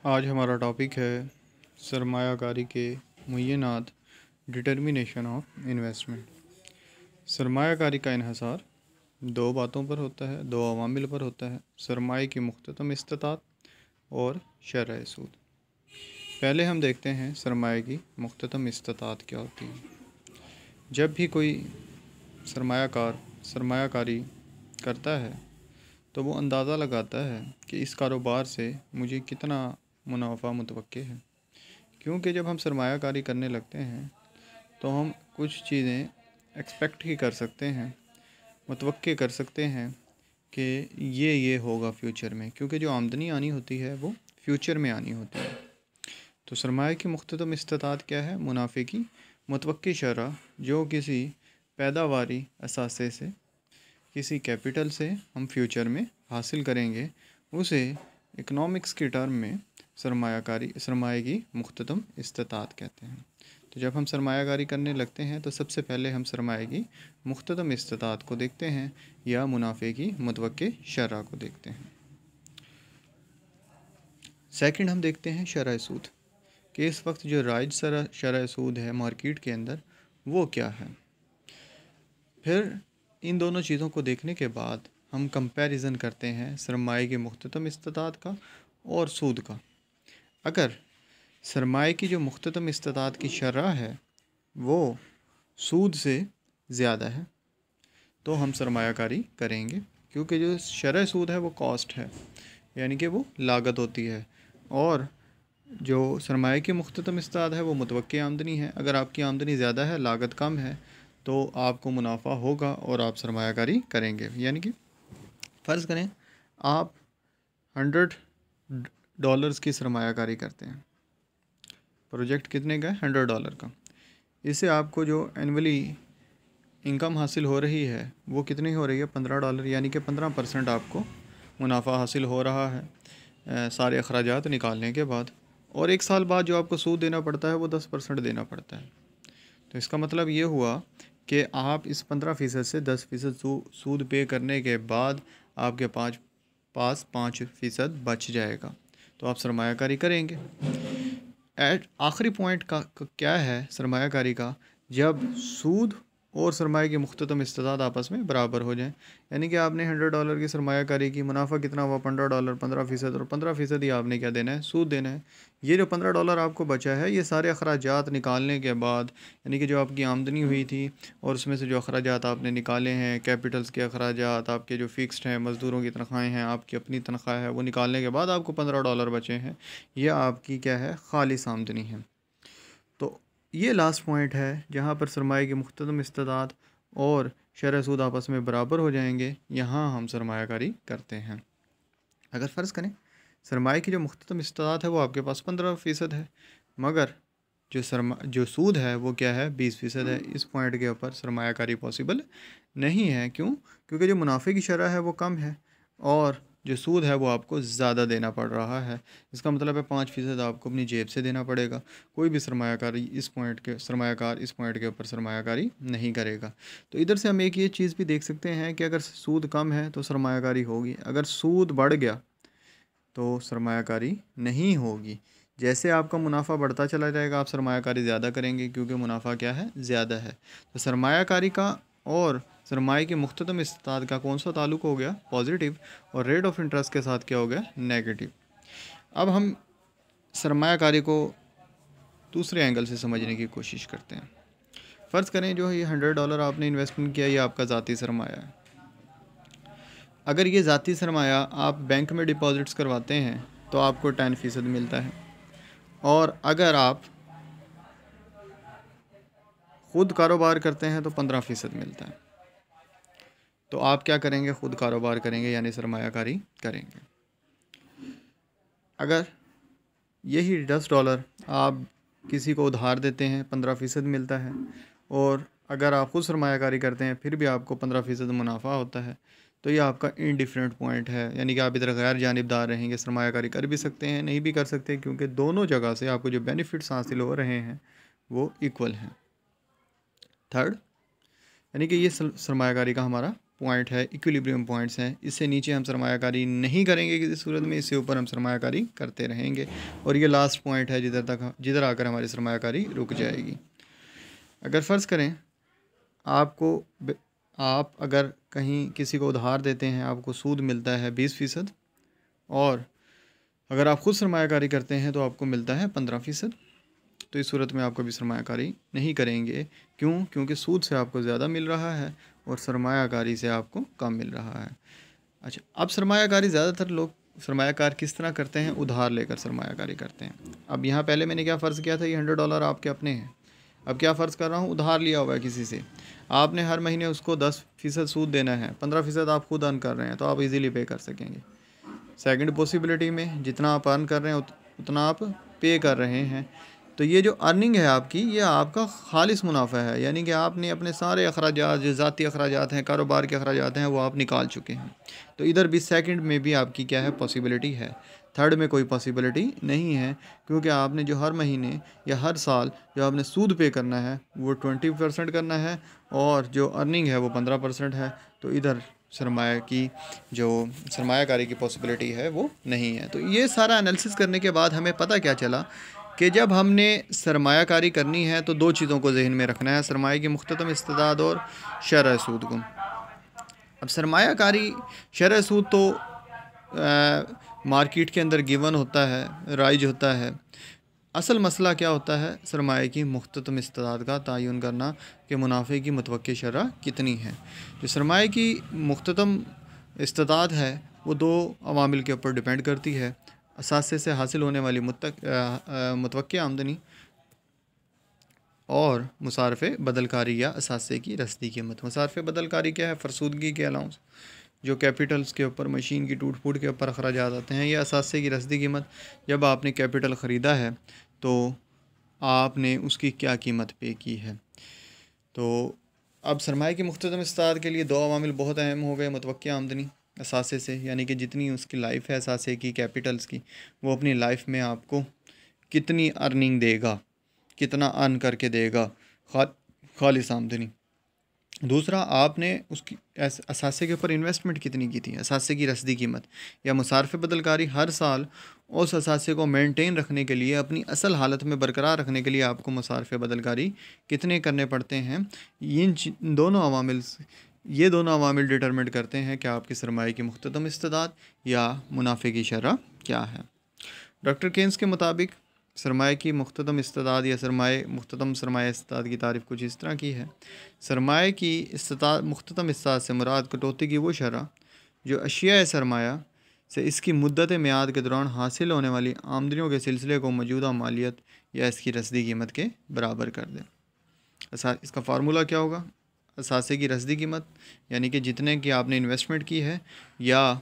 आज हमारा टॉपिक है सरमायाकारी के मुय्यनात, डिटर्मिनेशन ऑफ इन्वेस्टमेंट। सरमायाकारी का इन्हसार दो बातों पर होता है, दो अवामिल पर होता है: सरमाए की मुख्ततम इस्तात और शरअ सूद। पहले हम देखते हैं सरमाए की मुख्ततम इस्तात क्या होती है। जब भी कोई सरमायाकार सरमायाकारी करता है तो वो अंदाज़ा लगाता है कि इस कारोबार से मुझे कितना मुनाफा मुतवक्के है, क्योंकि जब हम सरमायाकारी करने लगते हैं तो हम कुछ चीज़ें एक्सपेक्ट ही कर सकते हैं, मुतवक्के कर सकते हैं कि ये होगा फ्यूचर में, क्योंकि जो आमदनी आनी होती है वो फ्यूचर में आनी होती है। तो सरमाए की मुख्ततम इस्तात क्या है? मुनाफे की मुतवक्की शरह जो किसी पैदावारी असासे से, किसी कैपिटल से हम फ्यूचर में हासिल करेंगे, उसे इकोनॉमिक्स की टर्म में सरमाए की मुख्ततम इस्तात कहते हैं। तो जब हम सरमायाकारी करने लगते हैं तो सबसे पहले हम सरमाए की मुख्ततम इस्तात को देखते हैं या मुनाफे की मुतवक्के शरह को देखते हैं। सेकंड हम देखते हैं शरअ सूद, कि इस वक्त जो राइज शरअ सूद है मार्केट के अंदर वो क्या है। फिर इन दोनों चीज़ों को देखने के बाद हम कंपैरिजन करते हैं सरमाए की मुख्ततम इस्तात का और सूद का। अगर सरमाए की जो मुख्ततम इस्तात की शरह है वो सूद से ज़्यादा है तो हम सरमायाकारी करेंगे, क्योंकि जो शरह सूद है वो कॉस्ट है, यानी कि वो लागत होती है, और जो सरमाए की मुख्ततम इस्तात है वो मुतवक्की आमदनी है। अगर आपकी आमदनी ज़्यादा है, लागत कम है, तो आपको मुनाफा होगा और आप सरमायाकारी करेंगे। यानी कि फ़र्ज़ करें आप $100 की सरमायाकारी करते हैं, प्रोजेक्ट कितने का है? $100 का। इससे आपको जो एनुअली इनकम हासिल हो रही है वो कितनी हो रही है? $15, यानी कि 15% आपको मुनाफा हासिल हो रहा है सारे अखराजात निकालने के बाद। और एक साल बाद जो आपको सूद देना पड़ता है वो 10% देना पड़ता है। तो इसका मतलब ये हुआ कि आप इस 15% से 10% सूद पे करने के बाद आपके पास 5% बच जाएगा, तो आप सरमायाकारी करेंगे। आखिरी पॉइंट का क्या है सरमायाकारी का? जब सूद और सरमाए की मुख्ततम इस्तात आपस में बराबर हो जाएं, यानी कि आपने $100 की सरमायाकारी की, मुनाफा कितना हुआ? $15, 15%, और 15% ही आपने क्या देना है? सूद देना है। ये जो $15 आपको बचा है ये सारे अखराजात निकालने के बाद, यानी कि जो आपकी आमदनी हुई थी और उसमें से जो अखराजात आपने निकाले हैं, कैपिटल्स के अखराजात, आपके जो फिक्स्ड हैं, मज़दूरों की तनख्वाहें हैं, आपकी अपनी तनख्वाह है, वो निकालने के बाद आपको $15 बचे हैं। यह आपकी क्या है? खालिस आमदनी है। तो ये लास्ट पॉइंट है जहाँ पर सरमाए की मुख्ततम इस्तात और शरअ सूद आपस में बराबर हो जाएंगे, यहाँ हम सरमायाकारी करते हैं। अगर फ़र्ज़ करें सरमाए की जो मुख्ततम इस्तात है वो आपके पास 15% है, मगर जो सूद है वो क्या है? 20% है। इस पॉइंट के ऊपर सरमायाकारी पॉसिबल नहीं है। क्यों? क्योंकि जो मुनाफे की शरह है वो कम है और जो सूद है वो आपको ज़्यादा देना पड़ रहा है। इसका मतलब है 5% आपको अपनी जेब से देना पड़ेगा। कोई भी सरमायाकार इस पॉइंट के ऊपर सरमायाकारी नहीं करेगा। तो इधर से हम एक ये चीज़ भी देख सकते हैं कि अगर सूद कम है तो सरमायाकारी होगी, अगर सूद बढ़ गया तो सरमायाकारी नहीं होगी। जैसे आपका मुनाफा बढ़ता चला जाएगा आप सरमायाकारी ज़्यादा करेंगे, क्योंकि मुनाफा क्या है? ज़्यादा है। तो सरमायाकारी का और सरमाए की मुख्ततम इस्तात का कौन सा ताल्लुक़ हो गया? पॉजिटिव, और रेट ऑफ इंटरेस्ट के साथ क्या हो गया? नेगेटिव। अब हम सरमायाकारी को दूसरे एंगल से समझने की कोशिश करते हैं। फ़र्ज़ करें जो ये $100 आपने इन्वेस्टमेंट किया, ये आपका ज़ाती सरमाया है। अगर ये ज़ाती सरमाया आप बैंक में डिपॉजिट्स करवाते हैं तो आपको 10% मिलता है, और अगर आप ख़ुद कारोबार करते हैं तो 15% मिलता है। तो आप क्या करेंगे? ख़ुद कारोबार करेंगे, यानी सरमायाकारी करेंगे। अगर यही $10 आप किसी को उधार देते हैं, 15% मिलता है, और अगर आप ख़ुद सरमायाकारी करते हैं फिर भी आपको 15% मुनाफा होता है, तो ये आपका इंडिफरेंट पॉइंट है। यानी कि आप इधर गैर जानिबदार रहेंगे, सरमायाकारी कर भी सकते हैं, नहीं भी कर सकते, क्योंकि दोनों जगह से आपको जो बेनिफिट्स हासिल हो रहे हैं वो इक्वल हैं। थर्ड, यानी कि ये सरमायाकारी का हमारा पॉइंट है, इक्विलिब्रियम पॉइंट्स हैं। इससे नीचे हम सरमायाकारी नहीं करेंगे किसी सूरत में, इससे ऊपर हम सरमायाकारी करते रहेंगे और ये लास्ट पॉइंट है जिधर आकर हमारी सरमायाकारी रुक जाएगी। अगर फ़र्ज़ करें आप अगर कहीं किसी को उधार देते हैं, आपको सूद मिलता है 20%, और अगर आप ख़ुद सरमायाकारी करते हैं तो आपको मिलता है 15%। तो इस सूरत में आप कभी सरमायाकारी नहीं करेंगे। क्यों? क्योंकि सूद से आपको ज़्यादा मिल रहा है और सरमायाकारी से आपको कम मिल रहा है। अच्छा, अब सरमायाकारी ज़्यादातर लोग सरमायाकार किस तरह करते हैं? उधार लेकर सरमायाकारी करते हैं। अब यहाँ पहले मैंने क्या फ़र्ज़ किया था, ये $100 आपके अपने हैं। अब क्या फ़र्ज़ कर रहा हूँ, उधार लिया हुआ है किसी से, आपने हर महीने उसको 10% सूद देना है, 15% आप खुद अर्न कर रहे हैं, तो आप इजीली पे कर सकेंगे। सेकंड पॉसिबिलिटी में जितना आप अर्न कर रहे हैं उतना आप पे कर रहे हैं, तो ये जो अर्निंग है आपकी, ये आपका खालिस मुनाफा है, यानी कि आपने अपने सारे अखराजात, जो ज़ाती अखराजात हैं, कारोबार के अखराजात हैं, वो आप निकाल चुके हैं। तो इधर भी सेकंड में भी आपकी क्या है, पॉसिबिलिटी है। थर्ड में कोई पॉसिबिलिटी नहीं है, क्योंकि आपने जो हर महीने या हर साल जो आपने सूद पे करना है वो 20% करना है और जो अर्निंग है वो 15% है। तो इधर सरमायाकारी की पॉसिबिलिटी है वो नहीं है। तो ये सारा एनालिसिस करने के बाद हमें पता क्या चला कि जब हमने सरमायाकारी करनी है तो दो चीज़ों को जहन में रखना है, सरमाए की मुख्ततम इस्तिदाद और शरह सूद को। अब सरमायाकारी शरह सूद तो मार्केट के अंदर गिवन होता है, राइज होता है। असल मसला क्या होता है, सरमाए की मुख्ततम इस्तिदाद का तयन करना कि मुनाफे की मुतवक्की शरह कितनी है। जो सरमाए की मुख्ततम इस्तिदाद है वो दो अवामिल के ऊपर डिपेंड करती है, असासे से हासिल होने वाली मुतवक्की आमदनी और मुसारफ़े बदलकारी या असासे की रसदी कीमत। मुसारफ़े बदलकारी क्या है, फरसूदगी के अलाउंस जो कैपिटल्स के ऊपर, मशीन की टूट फूट के ऊपर अखराजात आते हैं, या असासे की रसदी कीमत, जब आपने कैपिटल ख़रीदा है तो आपने उसकी क्या कीमत पे की है। तो अब सरमाए की मुख्ततम इस्तिदाद के लिए दो अवामिल बहुत अहम हो गए, मुतवक्की आमदनी असासे से, यानी कि जितनी उसकी लाइफ है असासे की, कैपिटल्स की, वो अपनी लाइफ में आपको कितनी अर्निंग देगा, कितना अर्न करके देगा, खालिस आमदनी। दूसरा, आपने उसकी असासे के ऊपर इन्वेस्टमेंट कितनी की थी, असासे की रसदी कीमत या मुसारफ़े बदलकारी। हर साल उस असासे को मेंटेन रखने के लिए, अपनी असल हालत में बरकरार रखने के लिए आपको मुसारफ़े बदलकारी कितने करने पड़ते हैं। ये दोनों अवामिल डिटरमिनेट करते हैं कि आपकी सरमाए की मुख्ततम इस्तिदाद या मुनाफे की शरह क्या है। डॉक्टर केन्स के मुताबिक सरमाए की मुख्ततम इस्तिदाद या मुख्ततम सरमाया इस्तिदाद की तारीफ़ कुछ इस तरह की है। सरमाए की मुख्ततम इस्तिदाद से मुराद कटौती की वो शरह जो अशिया सरमाया से इसकी मुद्दत म्याद के दौरान हासिल होने वाली आमदनियों के सिलसिले को मौजूदा मालियत या इसकी रसदी कीमत के बराबर कर दे। इसका फार्मूला क्या होगा, असासे की रसदी कीमत यानी कि जितने की आपने इन्वेस्टमेंट की है या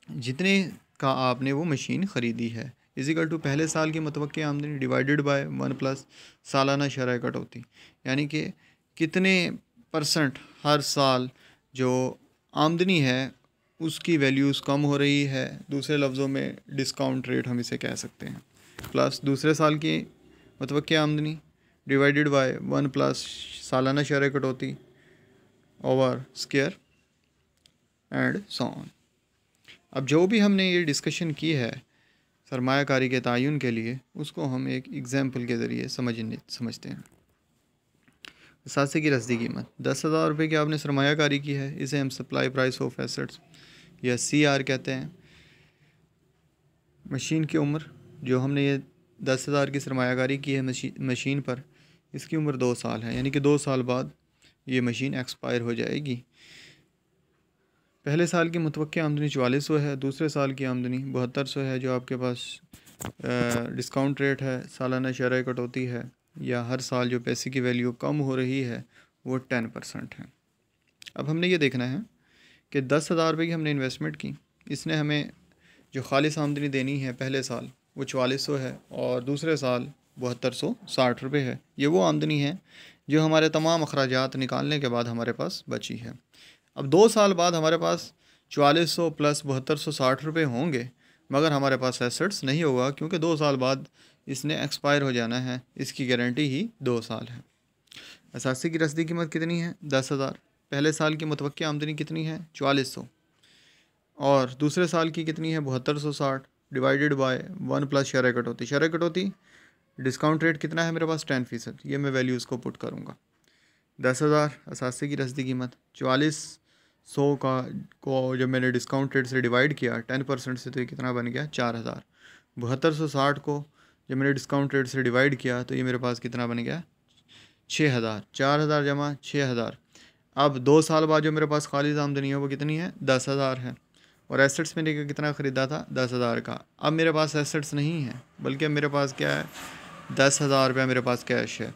जितने का आपने वो मशीन ख़रीदी है, इज़िकल टू पहले साल की मुतवक्की आमदनी डिवाइडेड बाय 1+ सालाना शरह कटौती, यानी कि कितने % हर साल जो आमदनी है उसकी वैल्यूज़ कम हो रही है, दूसरे लफ्ज़ों में डिस्काउंट रेट हम इसे कह सकते हैं, प्लस दूसरे साल की मुतवक्की आमदनी डिवाइडेड बाय 1+ सालाना शरह कटौती over square and so on. अब जो भी हमने ये डिस्कशन की है सरमायाकारी के तयन के लिए, उसको हम एक एग्ज़ाम्पल के ज़रिए समझते हैं। असासे की रसदी कीमत 10,000 रुपये की आपने सरमायाकारी की है, इसे हम सप्लाई प्राइस ऑफ एसेट्स या CR कहते हैं। मशीन की उम्र जो हमने ये 10,000 की सरमायाकारी की है मशीन पर, इसकी उम्र 2 साल है, यानी कि 2 साल बाद ये मशीन एक्सपायर हो जाएगी। पहले साल की मुतवक्की आमदनी 4400 है, दूसरे साल की आमदनी 7200 है, जो आपके पास डिस्काउंट रेट है, सालाना शरह कटौती है, या हर साल जो पैसे की वैल्यू कम हो रही है वो 10% है। अब हमने ये देखना है कि 10,000 रुपये की हमने इन्वेस्टमेंट की, इसने हमें जो खालिस आमदनी देनी है पहले साल वो 4400 है और दूसरे साल 7260 रुपये है। ये वो आमदनी है जो हमारे तमाम अखराजात निकालने के बाद हमारे पास बची है। अब 2 साल बाद हमारे पास 4400 प्लस 7260 रुपये होंगे, मगर हमारे पास एसेट्स नहीं होगा, क्योंकि 2 साल बाद इसने एक्सपायर हो जाना है, इसकी गारंटी ही 2 साल है। असासी की रसदी कीमत कितनी है, 10,000। पहले साल की मुतवक्की आमदनी कितनी है 4400, और दूसरे साल की कितनी है 7260 डिवाइडेड बाय 1 प्लस शरह कटौती। शरह कटौती डिस्काउंट रेट कितना है मेरे पास 10%, ये मैं वैल्यूज़ को पुट करूँगा। 10,000 असासे की रसदी कीमत, 4400 का को जब मैंने डिस्काउंट रेट से डिवाइड किया 10% से तो ये कितना बन गया 4000। 7260 को जब मैंने डिस्काउंट रेट से डिवाइड किया तो ये मेरे पास कितना बन गया 6000। 4000 जमा 6000। अब 2 साल बाद जो मेरे पास खालिद आमदनी है वो कितनी है 10,000 है, और एसेट्स मैंने कितना ख़रीदा था 10,000 का। अब मेरे पास एसेट्स नहीं है, बल्कि अब मेरे पास क्या है 10,000 रुपया मेरे पास कैश है।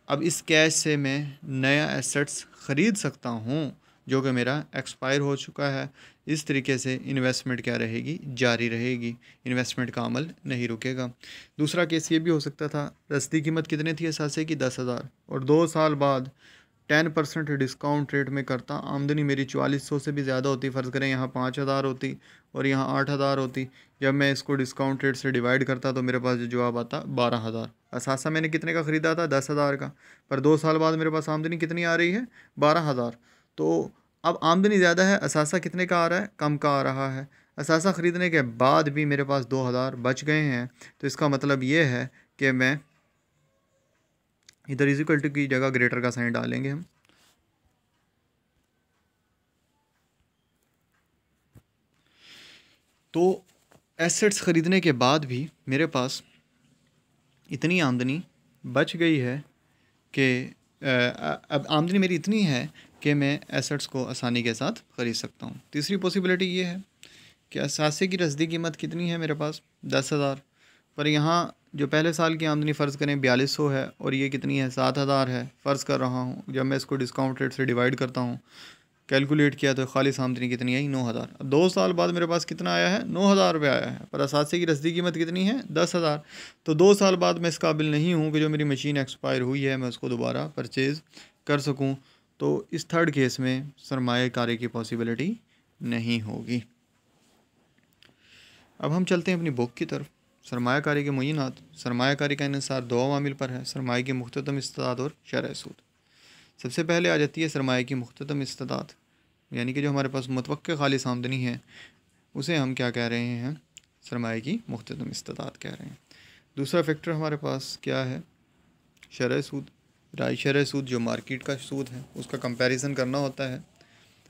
अब इस कैश से मैं नया एसेट्स ख़रीद सकता हूँ जो कि मेरा एक्सपायर हो चुका है। इस तरीके से इन्वेस्टमेंट क्या रहेगी, जारी रहेगी, इन्वेस्टमेंट का अमल नहीं रुकेगा। दूसरा केस ये भी हो सकता था, रसदी कीमत कितनी थी असासे की 10,000, और 2 साल बाद 10% डिस्काउंट रेट में करता, आमदनी मेरी 4400 से भी ज़्यादा होती। फ़र्ज़ करें यहाँ 5,000 होती और यहाँ 8,000 होती। जब मैं इसको डिस्काउंट रेट से डिवाइड करता तो मेरे पास जो जवाब आता 12,000। असासा मैंने कितने का ख़रीदा था 10,000 का, पर 2 साल बाद मेरे पास आमदनी कितनी आ रही है 12,000। तो अब आमदनी ज़्यादा है, असासा कितने का आ रहा है, कम का आ रहा है। असासा ख़रीदने के बाद भी मेरे पास 2,000 बच गए हैं, तो इसका मतलब ये है कि मैं इधर इक्वल टू की जगह ग्रेटर का साइन डालेंगे हम। तो एसेट्स ख़रीदने के बाद भी मेरे पास इतनी आमदनी बच गई है कि अब आमदनी मेरी इतनी है कि मैं एसेट्स को आसानी के साथ ख़रीद सकता हूँ। तीसरी पॉसिबिलिटी ये है कि असासे की रसदी कीमत कितनी है मेरे पास 10,000, पर यहाँ जो पहले साल की आमदनी फ़र्ज़ करें 4200 है और ये कितनी है 7,000 है, फ़र्ज़ कर रहा हूँ। जब मैं इसको डिस्काउंट रेट से डिवाइड करता हूँ, कैलकुलेट किया तो खालिस आमदनी कितनी आई 9,000। अब 2 साल बाद मेरे पास कितना आया है 9,000 रुपये आया है, पर असासे की रसदी कीमत कितनी है 10,000। तो 2 साल बाद मैं इस काबिल नहीं हूँ कि जो मेरी मशीन एक्सपायर हुई है मैं उसको दोबारा परचेज़ कर सकूँ। तो इस थर्ड केस में सरमायाकारी की पॉसिबिलिटी नहीं होगी। अब हम चलते हैं अपनी बुक की तरफ। सरमायाकारी के मुय्यनात। सरमायाकारी का इन्हिसार 2 अवामिल पर है, सरमाए की मुख्ततम इस्तादात और शरह सूद। सबसे पहले आ जाती है सरमाए की मुख्ततम इस्तादात, यानी कि जो हमारे पास मुतवक्किल खालिस आमदनी है उसे हम क्या कह रहे हैं, सरमाए की मुख्ततम इस्तादात कह रहे हैं। दूसरा फैक्टर हमारे पास क्या है, शरह सूद। राय शरह सूद जो मार्केट का सूद है उसका कंपैरिजन करना होता है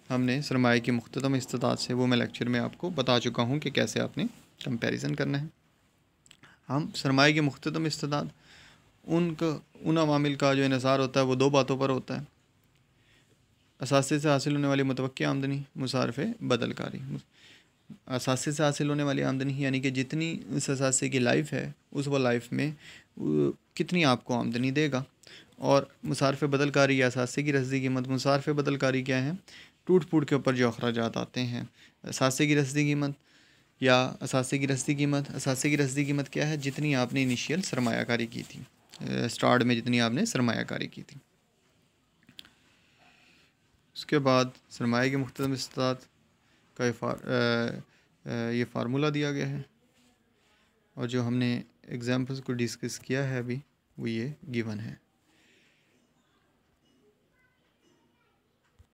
हमने सरमाए की मुख्ततम इस्तादात से, वो मैं लेक्चर में आपको बता चुका हूँ कि कैसे आपने कंपैरिजन करना है। हम सरमाए की मुख्ततम इस्तादात उन अवामिल का जो इन्हिसार होता है वो 2 बातों पर होता है, असासे से हासिल होने वाली मुतवक्की आमदनी, मुसारफ़ बदलकारी। असासे से हासिल होने वाली आमदनी यानी कि जितनी उस असासे की लाइफ है उस वो लाइफ में कितनी आपको आमदनी देगा, और मुसारफ़ बदलकारी या असासे की रसदी कीमत। मुसारफ़ बदलकारी क्या है, टूट फूट के ऊपर जो अखराजात आते हैं। असासे की रसदी कीमत या असासे की रसदी कीमत, असासे की रसदी कीमत क्या है, जितनी आपने इनिशियल सरमायाकारी की थी, स्टार्ट में जितनी आपने सरमायाकारी की थी। उसके बाद सरमाए की मुख्तलिफ इस्तात का ये फार्मूला दिया गया है, और जो हमने एग्जाम्पल्स को डिस्कस किया है अभी वो ये गिवन है।